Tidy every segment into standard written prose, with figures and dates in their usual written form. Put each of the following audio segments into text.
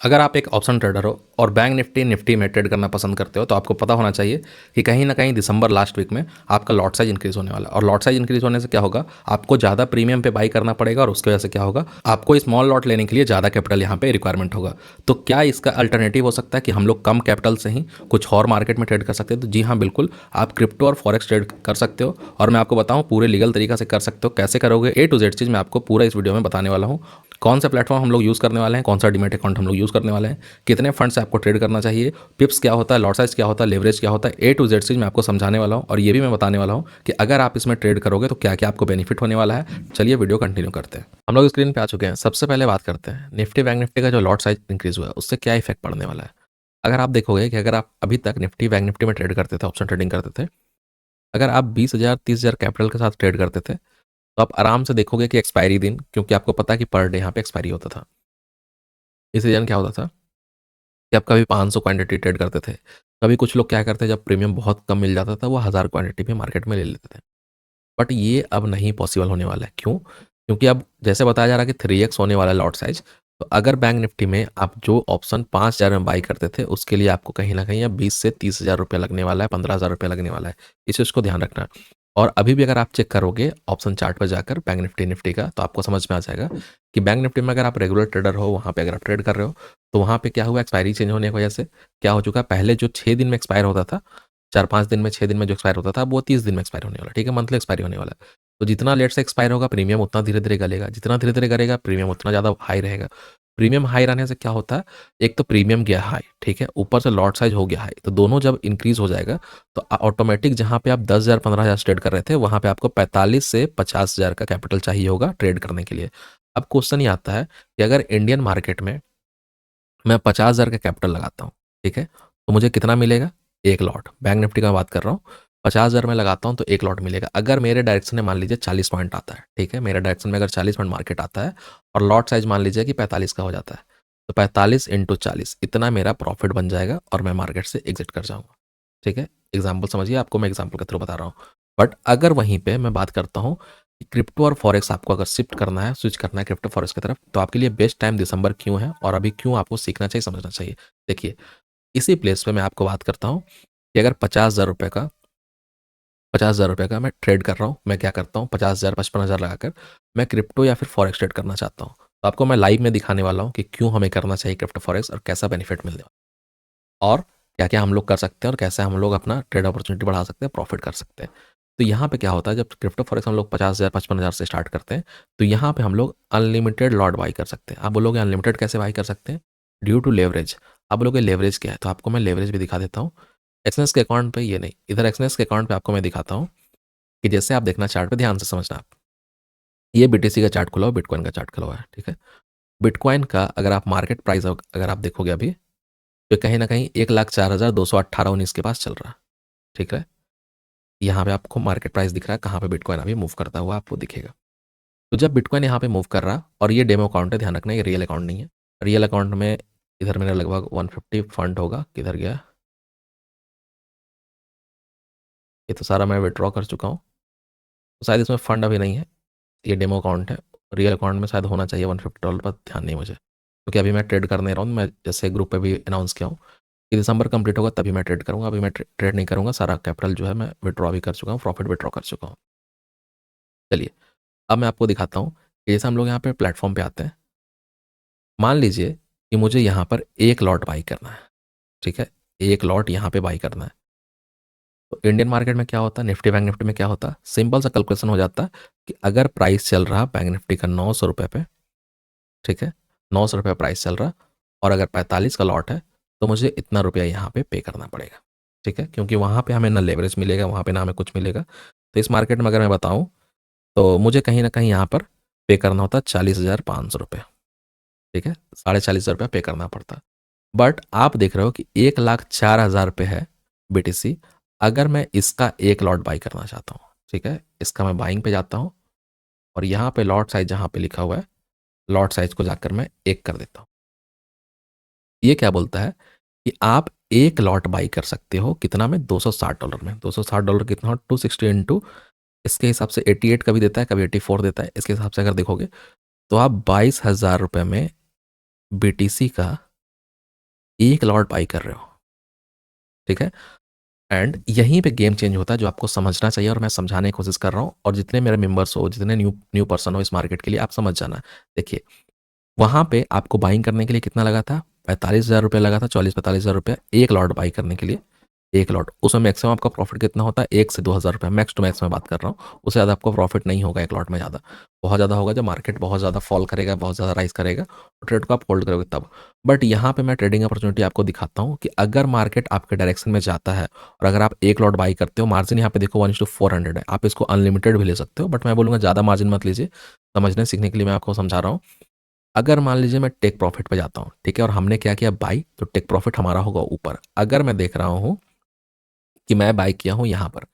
अगर आप एक ऑप्शन ट्रेडर हो और बैंक निफ्टी में ट्रेड करना पसंद करते हो तो आपको पता होना चाहिए कि कहीं ना कहीं दिसंबर लास्ट वीक में आपका लॉट साइज इंक्रीज होने वाला है। और लॉट साइज इंक्रीज होने से क्या होगा, आपको ज़्यादा प्रीमियम पे बाई करना पड़ेगा और उसकी वजह से क्या होगा, आपको स्मॉल लॉट लेने के लिए ज़्यादा कैपिटल यहाँ पे रिक्वायरमेंट होगा। तो क्या इसका अल्टरनेटिव हो सकता है कि हम लोग कम कैपिटल से ही कुछ और मार्केट में ट्रेड कर सकते हैं? तो जी हाँ, बिल्कुल, आप क्रिप्टो और फॉरेक्स ट्रेड कर सकते हो। और मैं आपको बताऊँ पूरे लीगल तरीका से कर सकते हो। कैसे करोगे, ए टू जेड चीज़ मैं आपको पूरा इस वीडियो में बताने वाला हूँ। कौन सा प्लेटफॉर्म हम लोग यूज़ करने वाले हैं, कौन सा डीमैट अकाउंट हम लोग यूज़ करने वाले हैं, कितने फंड से आपको ट्रेड करना चाहिए, पिप्स क्या होता है, लॉट साइज क्या होता है, लेवरेज क्या होता है, ए टू जेड चीज़ मैं आपको समझाने वाला हूँ। और ये भी मैं बताने वाला हूँ कि अगर आप इसमें ट्रेड करोगे तो क्या क्या आपको बेनिफिट होने वाला है। चलिए वीडियो कंटिन्यू करते हैं। हम लोग स्क्रीन पे आ चुके हैं। सबसे पहले बात करते हैं निफ्टी बैंक निफ्टी का जो लॉट साइज इंक्रीज हुआ है उससे क्या इफेक्ट पड़ने वाला है। अगर आप देखोगे कि अगर आप अभी तक निफ्टी बैंक निफ्टी में ट्रेड करते थे, ऑप्शन ट्रेडिंग करते थे, अगर आप 20,000 30,000 कैपिटल के साथ ट्रेड करते थे तो आप आराम से देखोगे कि एक्सपायरी दिन, क्योंकि आपको पता है कि पर डे यहाँ पे एक्सपायरी होता था, इस रीजन क्या होता था कि आप कभी 500 क्वांटिटी ट्रेड करते थे, कभी कुछ लोग क्या करते हैं, जब प्रीमियम बहुत कम मिल जाता था वो 1000 क्वांटिटी भी मार्केट में ले लेते थे। बट ये अब नहीं पॉसिबल होने वाला है। क्यों? क्योंकि अब जैसे बताया जा रहा है कि 3x होने वाला है लॉट साइज। तो अगर बैंक निफ्टी में आप जो ऑप्शन 5,000 में बाई करते थे उसके लिए आपको कहीं ना कहीं अब 20 से 30,000 रुपये लगने वाला है, 15,000 रुपये लगने वाला है। इस चीज़ को ध्यान रखना। और अभी भी अगर आप चेक करोगे ऑप्शन चार्ट पर जाकर बैंक निफ्टी निफ्टी का, तो आपको समझ में आ जाएगा कि बैंक निफ्टी में अगर आप रेगुलर ट्रेडर हो, वहाँ पे अगर आप ट्रेड कर रहे हो तो वहाँ पे क्या हुआ, एक्सपायरी चेंज होने की वजह से क्या हो चुका है, पहले जो 6 दिन में एक्सपायर होता था, 4-5 दिन में, 6 दिन में जो एक्सपायर होता था, अब वो 30 दिन में एक्सपायर होने वाला है। ठीक है, मंथली एक्सपायरी होने वाला है। तो जितना लेट से एक्सपायर होगा प्रीमियम उतना धीरे धीरे गलेगा, जितना धीरे धीरे गलेगा प्रीमियम उतना ज़्यादा हाई रहेगा। प्रीमियम हाई रहने से क्या होता है, एक तो प्रीमियम गया हाई, ठीक है, ऊपर से लॉट साइज हो गया हाई, तो दोनों जब इंक्रीज हो जाएगा तो ऑटोमेटिक जहाँ पे आप 10,000 15,000 ट्रेड कर रहे थे वहाँ पे आपको 45 से 50,000 का कैपिटल चाहिए होगा ट्रेड करने के लिए। अब क्वेश्चन ये आता है कि अगर इंडियन मार्केट में मैं 50,000 का कैपिटल लगाता हूँ, ठीक है, तो मुझे कितना मिलेगा, एक लॉट। बैंक निफ्टी का बात कर रहा हूँ, 50,000 में लगाता हूँ तो एक लॉट मिलेगा। अगर मेरे डायरेक्शन में मान लीजिए 40 पॉइंट आता है, ठीक है, मेरे डायरेक्शन में अगर 40 पॉइंट मार्केट आता है और लॉट साइज मान लीजिए कि 45 का हो जाता है, तो 45 × 40 इतना मेरा प्रॉफिट बन जाएगा और मैं मार्केट से एग्जिट कर जाऊँगा। ठीक है, एग्जाम्पल समझिए, आपको मैं एग्जाम्पल के थ्रू बता रहा हूँ। बट अगर वहीं पर मैं बात करता हूँ क्रिप्टो और फॉरेक्स, आपको अगर शिफ्ट करना है, स्विच करना है क्रिप्टो फॉरेक्स की तरफ, तो आपके लिए बेस्ट टाइम दिसंबर क्यों है और अभी क्यों आपको सीखना चाहिए, समझना चाहिए। देखिए, इसी प्लेस पे मैं आपको बात करता हूँ कि अगर 50,000 रुपये का मैं ट्रेड कर रहा हूँ, मैं क्या करता हूँ, 50,000 55,000 लगाकर मैं क्रिप्टो या फिर फॉरेक्स ट्रेड करना चाहता हूँ। तो आपको मैं लाइव में दिखाने वाला हूँ कि क्यों हमें करना चाहिए क्रिप्टो फॉरेक्स और कैसा बेनिफिट मिलने वाला है, और क्या क्या हम लोग कर सकते हैं और कैसे हम लोग अपना ट्रेड अपॉर्चुनिटी बढ़ा सकते हैं, प्रॉफिट कर सकते हैं। तो यहाँ पे क्या होता है, जब क्रिप्टो फॉरेक्स हम लोग 50,000 55,000 से स्टार्ट करते हैं तो यहाँ पे हम लोग अनलिमिटेड लॉट बाई कर सकते हैं। आप बोलोगे अनलिमिटेड कैसे बाई कर सकते हैं, ड्यू टू लेवरेज। आप बोलोगे लेवरेज क्या है, तो आपको मैं लेवरेज भी दिखा देता हूँ। एक्सनेस के अकाउंट पे ये नहीं, इधर एक्सनेस के अकाउंट पे आपको मैं दिखाता हूँ कि जैसे आप देखना चार्ट पे, ध्यान से समझना आप। ये बीटीसी का चार्ट खुला हुआ, बिटकॉइन का चार्ट खुला हुआ है, ठीक है। बिटकॉइन का अगर आप मार्केट प्राइस अगर आप देखोगे अभी, तो कहीं ना कहीं 1,04,218-19 के पास चल रहा है, ठीक है। यहाँ पे आपको मार्केट प्राइस दिख रहा है, कहाँ पे बिटकॉइन अभी मूव करता हुआ आपको दिखेगा। तो जब बिटकॉइन यहाँ पे मूव कर रहा, और ये डेमो अकाउंट है, ध्यान रखना ये रियल अकाउंट नहीं है। रियल अकाउंट में इधर मेरा लगभग 150 फंड होगा, किधर गया, ये तो सारा मैं विड्रॉ कर चुका हूँ, तो शायद इसमें फंड अभी नहीं है, ये डेमो अकाउंट है। रियल अकाउंट में शायद होना चाहिए $150, पर ध्यान नहीं मुझे, क्योंकि अभी मैं ट्रेड कर नहीं रहा हूँ। मैं जैसे ग्रुप पे भी अनाउंस किया हूँ कि दिसंबर कंप्लीट होगा तभी मैं ट्रेड करूँगा, अभी मैं ट्रेड नहीं करूँगा। सारा कैपिटल जो है मैं विड्रॉ भी कर चुका हूँ, प्रॉफिट विड्रॉ कर चुका हूँ। चलिए, अब मैं आपको दिखाता हूँ कि जैसे हम लोग यहाँ पे प्लेटफॉर्म पे आते हैं, मान लीजिए कि मुझे यहाँ पर एक लॉट बाई करना है, ठीक है, एक लॉट यहाँ पे बाई करना है। तो इंडियन मार्केट में क्या होता है, निफ्टी बैंक निफ्टी में क्या होता है, सिंपल सा कैलकुलेशन हो जाता है कि अगर प्राइस चल रहा बैंक निफ्टी का 900 रुपये पे, ठीक है, 900 रुपये प्राइस चल रहा, और अगर 45 का लॉट है तो मुझे इतना रुपया यहाँ पे करना पड़ेगा, ठीक है, क्योंकि वहाँ पे हमें ना लेवरेज मिलेगा, वहाँ पे ना हमें कुछ मिलेगा। तो इस मार्केट में अगर मैं बताऊँ तो मुझे कहीं ना कहीं यहाँ पर पे करना होता है 40,500 रुपये, ठीक है, 44,500 रुपया पे करना पड़ता है। बट आप देख रहे हो कि 1,04,000 रुपये है बीटीसी। अगर मैं इसका एक लॉट बाई करना चाहता हूँ, ठीक है, इसका मैं बाइंग पे जाता हूँ और यहाँ पे लॉट साइज जहाँ पे लिखा हुआ है, लॉट साइज को जाकर मैं एक कर देता हूँ। ये क्या बोलता है कि आप एक लॉट बाई कर सकते हो कितना में, $260 में। $260 कितना हो, 260 इंटू, इसके हिसाब से 88 कभी देता है, कभी 84 देता है। इसके हिसाब से अगर देखोगे तो आप 22,000 रुपये में बीटीसी का एक लॉट बाई कर रहे हो, ठीक है। एंड यहीं पे गेम चेंज होता है, जो आपको समझना चाहिए और मैं समझाने की कोशिश कर रहा हूँ, और जितने मेरे मेंबर्स हो, जितने न्यू न्यू पर्सन हो इस मार्केट के लिए, आप समझ जाना। देखिए, वहाँ पे आपको बाइंग करने के लिए कितना लगा था, 45,000 रुपये लगा था, 40-45,000 रुपये एक लॉट बाई करने के लिए। एक लॉट, उसमें मैक्सिमम आपका प्रॉफिट कितना होता है, 1 से 2 हज़ार रुपये, मैक्स टू मैक्स मैं बात कर रहा हूँ। उससे ज़्यादा आपको प्रॉफिट नहीं होगा एक लॉट में। ज़्यादा, बहुत ज़्यादा होगा जब मार्केट बहुत ज़्यादा फॉल करेगा, बहुत ज़्यादा राइज करेगा, और ट्रेड को आप होल्ड करोगे तब। बट यहाँ पे मैं ट्रेडिंग अपॉर्चुनिटी आपको दिखाता हूँ कि अगर मार्केट आपके डायरेक्शन में जाता है और अगर आप एक लॉट बाई करते हो, मार्जिन यहाँ पे देखो 1:400 है, आप इसको अनलिमिटेड भी ले सकते हो, बट मैं बोलूँगा ज़्यादा मार्जिन मत लीजिए। समझने सीखने के लिए मैं आपको समझा रहा हूँ। अगर मान लीजिए मैं टेक प्रॉफिट पे जाता हूँ, ठीक है, और हमने क्या किया, बाई, तो टेक प्रॉफिट हमारा होगा ऊपर। अगर मैं देख रहा हूँ कि मैं बाई किया हूँ यहाँ पर,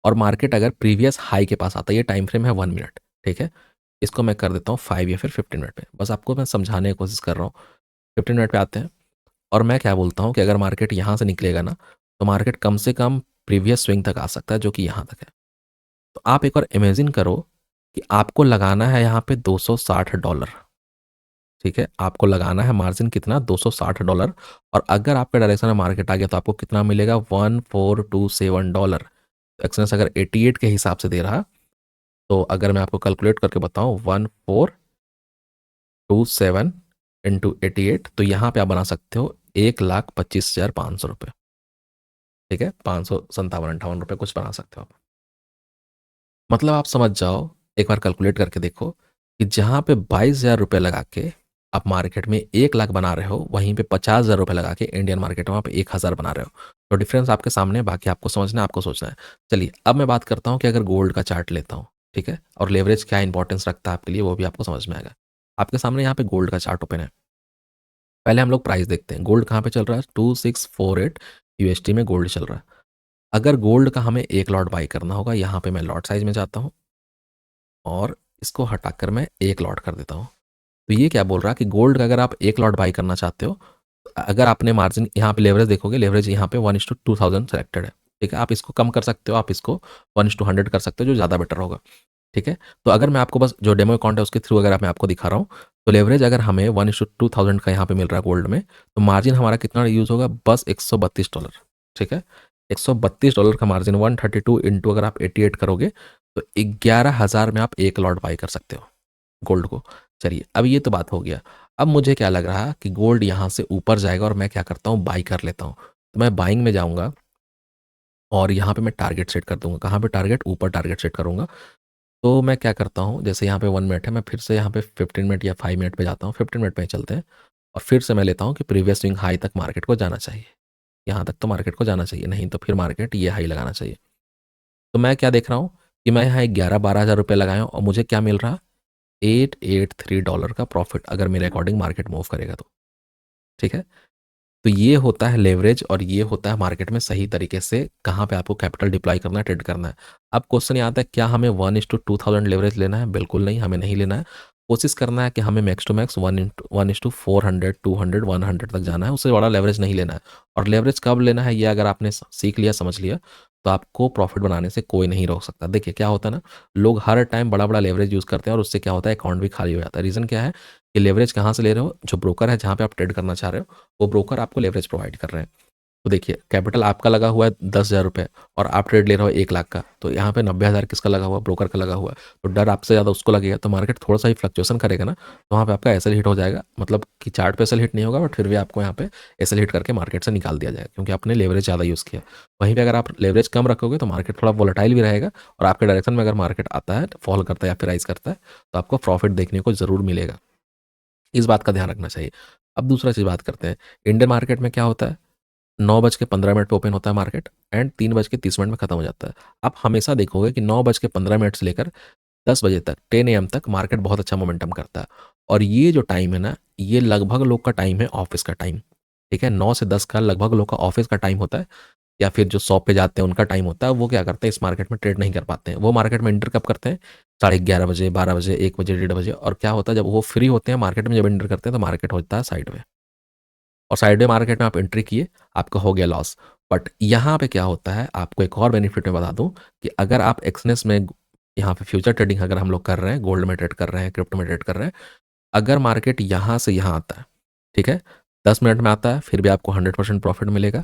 और मार्केट अगर प्रीवियस हाई के पास आता है, ये टाइम फ्रेम है 1 मिनट, ठीक है, इसको मैं कर देता हूँ 5 या फिर 15 मिनट पे, बस आपको मैं समझाने की कोशिश कर रहा हूँ। 15 मिनट पे आते हैं, और मैं क्या बोलता हूँ कि अगर मार्केट यहाँ से निकलेगा ना, तो मार्केट कम से कम प्रीवियस स्विंग तक आ सकता है, जो कि यहाँ तक है। तो आप एक बार इमेजिन करो कि आपको लगाना है यहाँ पे $260, ठीक है, आपको लगाना है मार्जिन कितना, $260। और अगर आपके डायरेक्शन में मार्केट आ गया तो आपको कितना मिलेगा, $1427। एक्सनेस अगर 88 के हिसाब से दे रहा, तो अगर मैं आपको कैलकुलेट करके बताऊं, 1427 इंटू 88, तो यहाँ पे आप बना सकते हो 1,25,500 रुपये, ठीक है, 557-58 रुपये कुछ बना सकते हो आप। मतलब आप समझ जाओ, एक बार कैलकुलेट करके देखो कि जहाँ पे 22,000 रुपये लगा के आप मार्केट में 1 लाख बना रहे हो, वहीं पे 50,000 रुपये लगा के इंडियन मार्केट में आप 1,000 बना रहे हो। तो डिफरेंस आपके सामने है, बाकी आपको समझना है, आपको सोचना है। चलिए, अब मैं बात करता हूँ कि अगर गोल्ड का चार्ट लेता हूँ, ठीक है, और लेवरेज क्या इंपॉर्टेंस रखता है आपके लिए, वो भी आपको समझ में आएगा। आपके सामने यहाँ पे गोल्ड का चार्ट ओपन है। पहले हम लोग प्राइस देखते हैं, गोल्ड कहाँ पे चल रहा है, 2648 यूएसटी में गोल्ड चल रहा है। अगर गोल्ड का हमें एक लॉट बाई करना होगा, यहाँ पे मैं लॉट साइज में जाता हूँ और इसको हटाकर मैं एक लॉट कर देता हूँ। तो ये क्या बोल रहा है कि गोल्ड का अगर आप एक लॉट बाई करना चाहते हो, अगर आपने मार्जिन यहाँ पे लेवरेज देखोगे, लेवरेज यहाँ पे 1:2000 सेलेक्टेड है, ठीक है, आप इसको कम कर सकते हो, आप इसको 1:100 कर सकते हो, जो ज़्यादा बेटर होगा, ठीक है। तो अगर मैं आपको बस जो डेमो अकाउंट है उसके थ्रू अगर मैं आपको दिखा रहा हूँ, तो लेवरेज अगर हमें 1:2000 का यहाँ पे मिल रहा है गोल्ड में, तो मार्जिन हमारा कितना यूज़ होगा, बस $132, ठीक है। $132 का मार्जिन 132 इंटू अगर आप 88 करोगे, तो 11,000 में आप एक लॉट बाई कर सकते हो गोल्ड को। चलिए, अब ये तो बात हो गया। अब मुझे क्या लग रहा है कि गोल्ड यहाँ से ऊपर जाएगा और मैं क्या करता हूँ, बाई कर लेता हूँ। तो मैं बाइंग में जाऊँगा और यहाँ पे मैं टारगेट सेट कर दूँगा। कहाँ पे टारगेट, ऊपर टारगेट सेट करूँगा। तो मैं क्या करता हूँ, जैसे यहाँ पे 1 मिनट है, मैं फिर से यहाँ पे 15 मिनट या 5 मिनट पे जाता हूँ, 15 मिनट पे चलते हैं, और फिर से मैं लेता हूँ कि प्रीवियस स्विंग हाई तक मार्केट को जाना चाहिए। यहाँ तक तो मार्केट को जाना चाहिए, नहीं तो फिर मार्केट ये हाई लगाना चाहिए। तो मैं क्या देख रहा हूँ कि मैं यहाँ 11-12 हज़ार रुपये लगाया हूँ और मुझे क्या मिल रहा, $883 का प्रॉफिट, अगर मेरे अकॉर्डिंग मार्केट मूव करेगा तो, ठीक है। तो ये होता है लेवरेज, और ये होता है मार्केट में सही तरीके से कहाँ पे आपको कैपिटल डिप्लॉय करना है, ट्रेड करना है। अब क्वेश्चन ये आता है, क्या हमें 1:2000 लेवरेज लेना है? बिल्कुल नहीं, हमें नहीं लेना है। कोशिश करना है कि हमें मैक्स टू मैक्स 1:400, 200, 100 तक जाना है, उससे बड़ा लेवरेज नहीं लेना है। और लेवरेज कब लेना है, ये अगर आपने सीख लिया, समझ लिया, तो आपको प्रॉफिट बनाने से कोई नहीं रोक सकता। देखिए क्या होता है ना, लोग हर टाइम बड़ा बड़ा लेवरेज यूज़ करते हैं और उससे क्या होता है, अकाउंट भी खाली हो जाता है। रीज़न क्या है कि लेवरेज कहाँ से ले रहे हो, जो ब्रोकर है जहाँ पे आप ट्रेड करना चाह रहे हो, वो ब्रोकर आपको लेवरेज प्रोवाइड कर रहे हैं। तो देखिए, कैपिटल आपका लगा हुआ है 10,000 रुपये, और आप ट्रेड ले रहे हो 1 लाख का, तो यहाँ पे 90,000 किसका लगा हुआ है, ब्रोकर का लगा हुआ है। तो डर आपसे ज़्यादा उसको लगेगा, तो मार्केट थोड़ा सा ही फ्लक्चुएशन करेगा ना, तो वहाँ पे आपका एसएल हिट हो जाएगा। मतलब कि चार्ट पे एसएल हिट नहीं होगा, बट फिर भी आपको यहाँ पे एसएल हिट करके मार्केट से निकाल दिया जाएगा, क्योंकि आपने लेवरेज ज़्यादा यूज़ किया। वहीं पर अगर आप लेवरेज कम रखोगे तो मार्केट थोड़ा वोलेटाइल भी रहेगा, और आपके डायरेक्शन में अगर मार्केट आता है, फॉल करता है या फिर राइज करता है, तो आपको प्रॉफिट देखने को ज़रूर मिलेगा। इस बात का ध्यान रखना चाहिए। अब दूसरा चीज़ बात करते हैं, इंडियन मार्केट में क्या होता है, 9:15 पे ओपन होता है मार्केट, एंड 3:30 में ख़त्म हो जाता है। आप हमेशा देखोगे कि 9:15 से लेकर 10 बजे तक, 10 AM तक मार्केट बहुत अच्छा मोमेंटम करता है। और ये जो टाइम है ना, ये लगभग लोग का टाइम है ऑफिस का टाइम, ठीक है। 9 से 10 का लगभग लोग का ऑफिस का टाइम होता है, या फिर जो शॉप पे जाते हैं उनका टाइम होता है। वो क्या करते हैं, इस मार्केट में ट्रेड नहीं कर पाते हैं। वो मार्केट में एंटर कब करते हैं, 11:30 बजे, 12 बजे, 1 बजे, 1:30 बजे। और क्या होता है, जब वो फ्री होते हैं मार्केट में, जब एंटर करते हैं, तो मार्केट होता है साइड में, और साइड में मार्केट में आप एंट्री किए, आपका हो गया लॉस। बट यहाँ पे क्या होता है, आपको एक और बेनिफिट मैं बता दूं, कि अगर आप एक्सनेस में, यहाँ पे फ्यूचर ट्रेडिंग अगर हम लोग कर रहे हैं, गोल्ड में ट्रेड कर रहे हैं, क्रिप्टो में ट्रेड कर रहे हैं, अगर मार्केट यहाँ से यहाँ आता है, ठीक है, 10 मिनट में आता है फिर भी आपको 100% प्रॉफिट मिलेगा।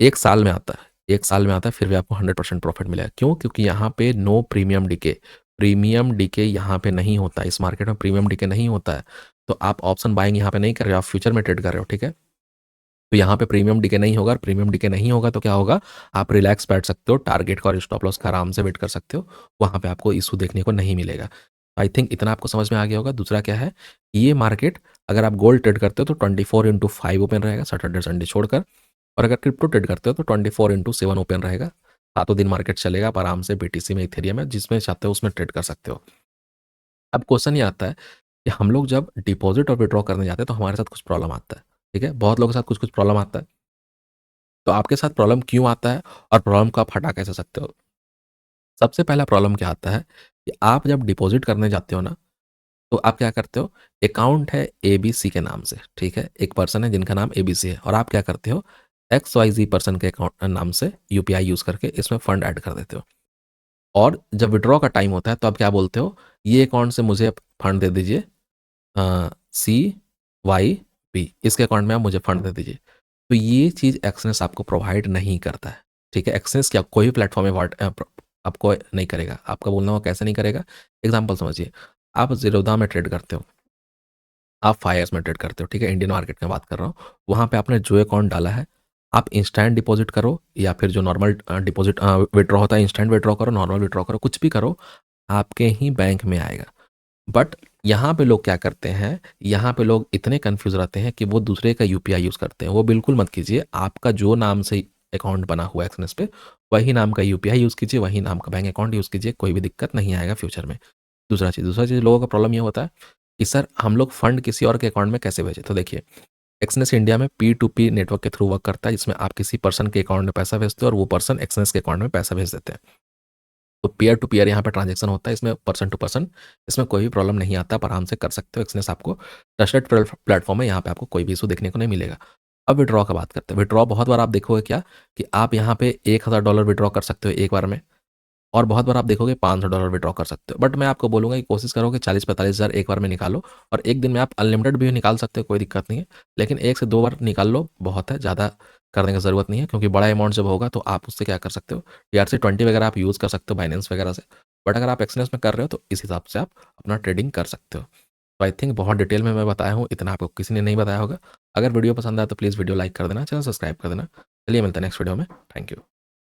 1 साल में आता है, 1 साल में आता है फिर भी आपको 100% प्रॉफिट मिलेगा। क्यों? क्योंकि यहाँ पे no premium decay, premium decay यहाँ पे नहीं होता है। इस मार्केट में प्रीमियम डिके नहीं होता है। तो आप ऑप्शन बाइंग यहाँ पे नहीं कर रहे हो, आप फ्यूचर में ट्रेड कर रहे हो, ठीक है? तो यहाँ पे प्रीमियम डिके नहीं होगा, और प्रीमियम डिके नहीं होगा तो क्या होगा, आप रिलैक्स बैठ सकते हो, टारगेट का और स्टॉप लॉस का आराम से वेट कर सकते हो। वहाँ पे आपको इशू देखने को नहीं मिलेगा। आई थिंक इतना आपको समझ में आ गया होगा। दूसरा क्या है, ये मार्केट अगर आप गोल्ड ट्रेड करते हो तो 24/5 ओपन रहेगा, सैटरडे संडे छोड़कर। और अगर क्रिप्टो ट्रेड करते हो तो 24/7 ओपन रहेगा। सातों दिन मार्केट चलेगा, आप आराम से बीटीसी में, इथेरियम में, जिसमें चाहते हो उसमें ट्रेड कर सकते हो। अब क्वेश्चन ये आता है कि हम लोग जब डिपॉजिट और विड्रॉ करने जाते हैं तो हमारे साथ कुछ प्रॉब्लम आता है, ठीक है? बहुत लोगों के साथ कुछ कुछ प्रॉब्लम आता है। तो आपके साथ प्रॉब्लम क्यों आता है और प्रॉब्लम को आप हटा कैसे सकते हो? सबसे पहला प्रॉब्लम क्या आता है कि आप जब डिपॉजिट करने जाते हो ना, तो आप क्या करते हो, अकाउंट है एबीसी के नाम से, ठीक है? एक पर्सन है जिनका नाम एबीसी है, और आप क्या करते हो, XYZ पर्सन के अकाउंट नाम से यूपीआई यूज़ करके इसमें फंड ऐड कर देते हो। और जब विड्रॉ का टाइम होता है तो आप क्या बोलते हो, ये अकाउंट से मुझे फंड दे दीजिए, CYB, इसके अकाउंट में आप मुझे फंड दे दीजिए। तो ये चीज़ एक्सनेस आपको प्रोवाइड नहीं करता है, ठीक है? एक्सनेस क्या कोई भी प्लेटफॉर्म है आपको नहीं करेगा। आपका बोलना हो कैसे नहीं करेगा, एग्जांपल समझिए, आप ज़ीरोधा में ट्रेड करते हो, आप फायर्स में ट्रेड करते हो, ठीक है? इंडियन मार्केट में बात कर रहा हूँ। वहाँ पे आपने जो अकाउंट डाला है, आप इंस्टेंट डिपॉजिट करो या फिर जो नॉर्मल डिपॉजिट विड्रॉ होता है, इंस्टेंट विड्रॉ करो, नॉर्मल विड्रॉ करो, कुछ भी करो, आपके ही बैंक में आएगा। बट यहाँ पे लोग क्या करते हैं, यहाँ पे लोग इतने कंफ्यूज रहते हैं कि वो दूसरे का यूपीआई यूज़ करते हैं। वो बिल्कुल मत कीजिए। आपका जो नाम से अकाउंट बना हुआ है एक्सनेस पे, वही नाम का यूपीआई यूज़ कीजिए, वही नाम का बैंक अकाउंट यूज़ कीजिए, कोई भी दिक्कत नहीं आएगा फ्यूचर में। दूसरा चीज़ लोगों का प्रॉब्लम ये होता है कि सर हम लोग फंड किसी और के अकाउंट में कैसे भेजें? तो देखिए, एक्सनेस इंडिया में P2P नेटवर्क के थ्रू वर्क करता है, जिसमें आप किसी पर्सन के अकाउंट में पैसा भेजते हो और वो पर्सन एक्सनेस के अकाउंट में पैसा भेज देते हैं। तो पीयर टू पीयर यहाँ पे ट्रांजैक्शन होता है, इसमें पर्सन टू पर्सन, इसमें कोई भी प्रॉब्लम नहीं आता, आप आराम से कर सकते हो। एक्सनेस आपको ट्रस्टेड प्लेटफॉर्म है, यहाँ पे आपको कोई भी इशू देखने को नहीं मिलेगा। अब विड्रॉ का बात करते हैं। विड्रॉ बहुत बार आप देखोगे क्या कि आप यहाँ पे $1000 विड्रॉ कर सकते हो एक बार में, और बहुत बार आप देखोगे $500 विड्रॉ कर सकते हो। बट मैं आपको बोलूँगा कि कोशिश करो कि 40-45 हज़ार एक बार में निकालो, और एक दिन में आप अनलिमिटेड भी निकाल सकते हो, कोई दिक्कत नहीं है। लेकिन 1 से 2 बार निकाल लो, बहुत है, ज़्यादा करने की ज़रूरत नहीं है, क्योंकि बड़ा अमाउंट जब होगा तो आप उससे क्या कर सकते हो, ERC-20 वगैरह आप यूज़ कर सकते हो बाइनेंस वगैरह से। बट अगर आप एक्सचेंज में कर रहे हो तो इस हिसाब से आप अपना ट्रेडिंग कर सकते हो। तो आई थिंक बहुत डिटेल में मैं बताया हूँ, इतना आपको किसी ने नहीं बताया होगा। अगर वीडियो पसंद आया तो प्लीज़ वीडियो लाइक कर देना, चैनल सब्सक्राइब कर देना। चलिए मिलते हैं नेक्स्ट वीडियो में। Thank you.